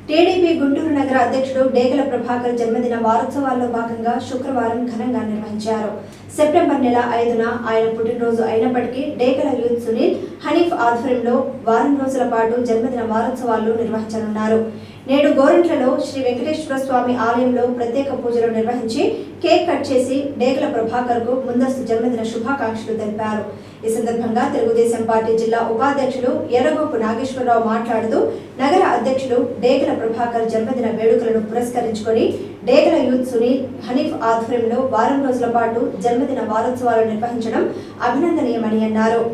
TDP Guntur నగర అధ్యక్షుడు డేగల ప్రభాకర్ జన్మదిన వారోత్సవాల్లో భాగంగా శుక్రవారం ఘనంగా నిర్వహించారు. సెప్టెంబర్ నెల 5న ఆయన పుట్టినరోజు అయినప్పటికీ డేగల యూత్ సునీల్ హనీఫ్ ఆధ్వర్యంలో వారం రోజుల పాటు జన్మదిన వారోత్సవాలు నిర్వహించనున్నారు. నేడు గోరంట్లలో శ్రీ వెంకటేశ్వర స్వామి ఆలయంలో ప్రత్యేక పూజలు నిర్వహించి కేక్ కట్ చేసి డేగల ప్రభాకర్ కు ముందస్తు జన్మదిన శుభాకాంక్షలు తెలిపారు. ఈ సందర్భంగా తెలుగుదేశం పార్టీ జిల్లా ఉపాధ్యక్షులు ఎర్రగోపు నాగేశ్వరరావు మాట్లాడుతూ నగర అధ్యక్షులు డేగల ప్రభాకర్ జన్మదిన వేడుకలను పురస్కరించుకొని డేగల యూత్ సునీల్ హనీఫ్ ఆధ్వర్యంలో వారం రోజుల పాటు జన్మదిన వారోత్సవాలు నిర్వహించడం అభినందనీయమని అన్నారు.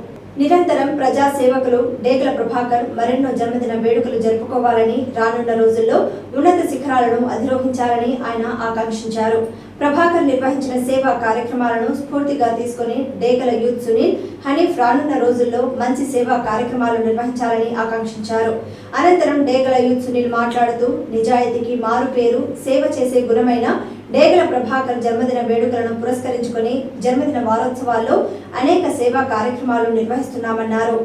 నిరంతరం ప్రజా సేవకులు డేగల ప్రభాకర్ మరెన్నో జన్మదిన వేడుకలు జరుపుకోవాలని, రానున్న రోజుల్లో ఉన్నత శిఖరాలను అధిరోహించాలని ఆయన ఆకాంక్షించారు. ప్రభాకర్ నిర్వహించిన సేవా కార్యక్రమాలను స్ఫూర్తిగా తీసుకుని డేగల యూత్ సునీల్ హనీఫ్ రానున్న రోజుల్లో మంచి సేవా కార్యక్రమాలు నిర్వహించాలని ఆకాంక్షించారు. అనంతరం డేగల యూత్ సునీల్ మాట్లాడుతూ నిజాయితీకి మారు పేరు, సేవ చేసే గుణమైన డేగల ప్రభాకర్ జన్మదిన వేడుకలను పురస్కరించుకొని జన్మదిన వారోత్సవాల్లో అనేక సేవా కార్యక్రమాలు నిర్వహిస్తున్నామన్నారు.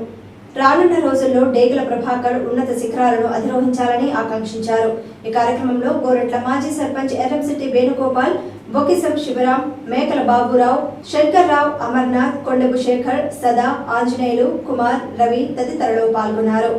రానున్న రోజుల్లో డేగల ప్రభాకర్ ఉన్నత శిఖరాలను అధిరోహించాలని ఆకాంక్షించారు. ఈ కార్యక్రమంలో గోరంట్ల మాజీ సర్పంచ్ ఎర్రంశెట్టి వేణుగోపాల్, బొకిసం శివరాం, మేకల బాబురావు, శంకర్రావు, అమర్నాథ్, కొండపు శేఖర్, సదా, ఆంజనేయులు, కుమార్, రవి తదితరులు పాల్గొన్నారు.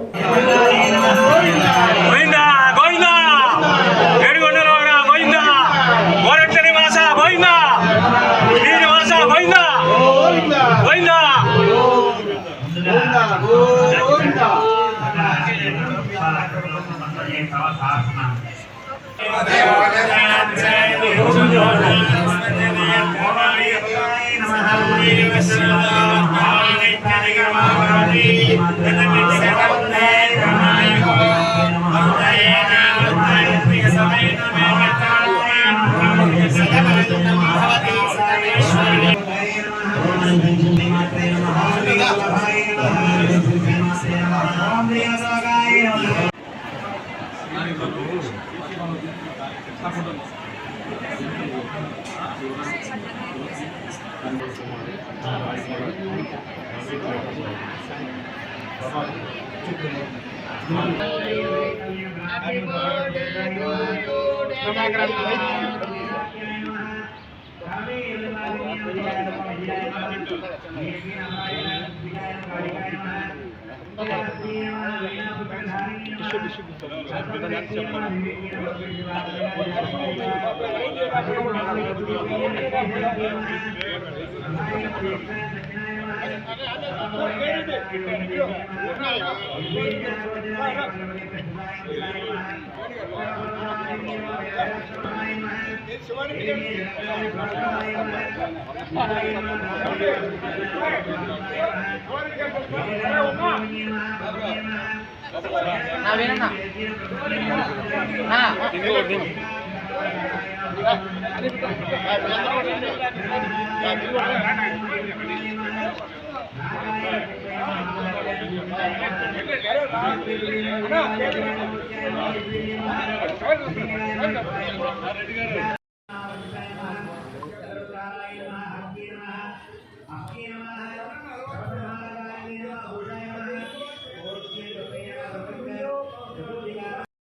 Happy birthday to you,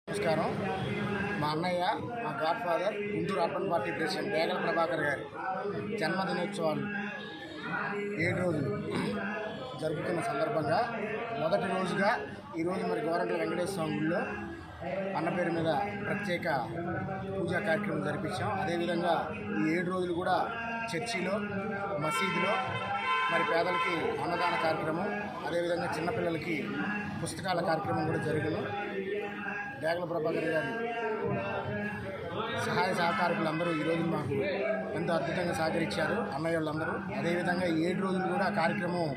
నమస్కారం. మా అన్నయ్య, మా godfather, Guntur urban party president Degala Prabhakar గారి జన్మదినోత్సవాలు 7 రోజులు జరుపుతున్న సందర్భంగా మొదటి రోజుగా ఈరోజు మరి గోరంట్ల వెంకటేశ్వర స్వామి గుడిలో అన్న పేరు మీద ప్రత్యేక పూజా కార్యక్రమం జరిపించాం. అదేవిధంగా ఈ 7 రోజులు కూడా చర్చిలో, మసీదులో మరి పేదలకి అన్నదాన కార్యక్రమం, అదేవిధంగా చిన్నపిల్లలకి పుస్తకాల కార్యక్రమం కూడా జరిగిన డేగల ప్రభాకర్ గారి సహాయ సహకారకులందరూ ఈరోజు మాకు ఎంతో అద్భుతంగా సహకరించారు, అన్నయ్య వాళ్ళందరూ. అదేవిధంగా 7 రోజులు కూడా కార్యక్రమం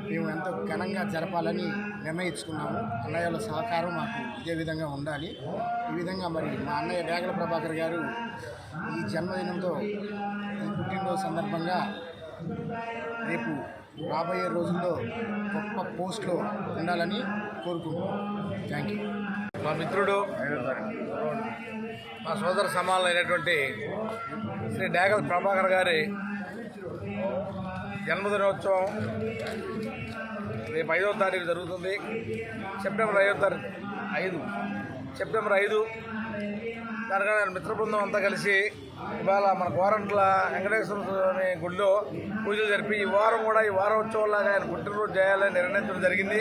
మేము ఎంతో ఘనంగా జరపాలని నిర్ణయించుకున్నాము. అన్నయ్య వాళ్ళ సహకారం మాకు ఇదే విధంగా ఉండాలి. ఈ విధంగా మరి మా అన్నయ్య డేగల ప్రభాకర్ గారు ఈ జన్మదినంతో ఈ పుట్టినరోజు సందర్భంగా రేపు రాబోయే రోజుల్లో గొప్ప పోస్ట్లో ఉండాలని కోరుకుంటున్నాం. Thank you. మా మిత్రుడు, మా సోదర సమానమైనటువంటి శ్రీ డేగల ప్రభాకర్ గారి జన్మదినోత్సవం రేపు 5వ తారీఖు జరుగుతుంది. సెప్టెంబర్ 5 సెప్టెంబర్ 5 కనుక మిత్ర బృందం అంతా కలిసి ఇవాళ మన గోరంట్ల వెంకటేశ్వర స్వామి గుడిలో పూజలు జరిపి ఈ వారోత్సవాలాగా ఆయన పుట్టినరోజు చేయాలని నిర్ణయించడం జరిగింది.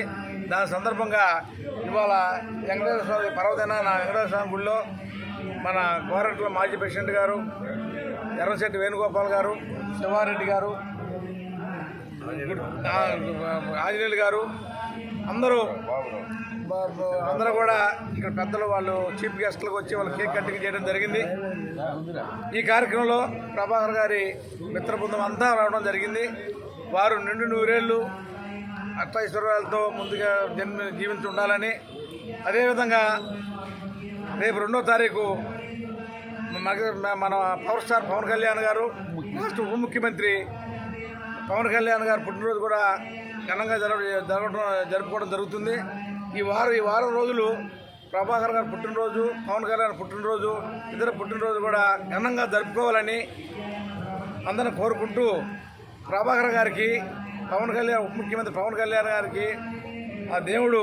దాని సందర్భంగా ఇవాళ వెంకటేశ్వర స్వామి పర్వదిన నా వెంకటేశ్వర స్వామి గుడిలో మన గోరంట్ల మాజీ ప్రెసిడెంట్ గారు ఎర్రశెట్టి వేణుగోపాల్ గారు, శివారెడ్డి గారు, ఆంజనేయులు గారు అందరూ కూడా ఇక్కడ పెద్దలు వాళ్ళు చీఫ్ గెస్ట్లకు వచ్చి వాళ్ళు కేక్ కటింగ్ చేయడం జరిగింది. ఈ కార్యక్రమంలో ప్రభాకర్ గారి మిత్ర బృందం అంతా రావడం జరిగింది. వారు నిండు నూరేళ్లు అష్టైశ్వర్యాలతో ముందుగా జీవించి ఉండాలని, అదేవిధంగా రేపు 2వ తారీఖు మన పవర్ స్టార్ పవన్ కళ్యాణ్ గారు, రాష్ట్ర ఉప ముఖ్యమంత్రి పవన్ కళ్యాణ్ గారు పుట్టినరోజు కూడా ఘనంగా జరుపుకోవడం జరుగుతుంది. ఈ వారం రోజులు ప్రభాకర్ గారు పుట్టినరోజు, పవన్ కళ్యాణ్ పుట్టినరోజు, ఇతర పుట్టినరోజు కూడా ఘనంగా జరుపుకోవాలని అందరిని కోరుకుంటూ ప్రభాకర్ గారికి ఉప ముఖ్యమంత్రి పవన్ కళ్యాణ్ గారికి ఆ దేవుడు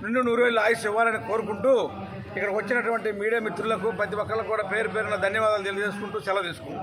నిండు నూరేళ్ళు ఆయుష్ ఇవ్వాలని కోరుకుంటూ ఇక్కడికి వచ్చినటువంటి మీడియా మిత్రులకు ప్రతి ఒక్కరికి కూడా పేరు పేరున ధన్యవాదాలు తెలియజేసుకుంటూ సెలవు తీసుకుంటాం.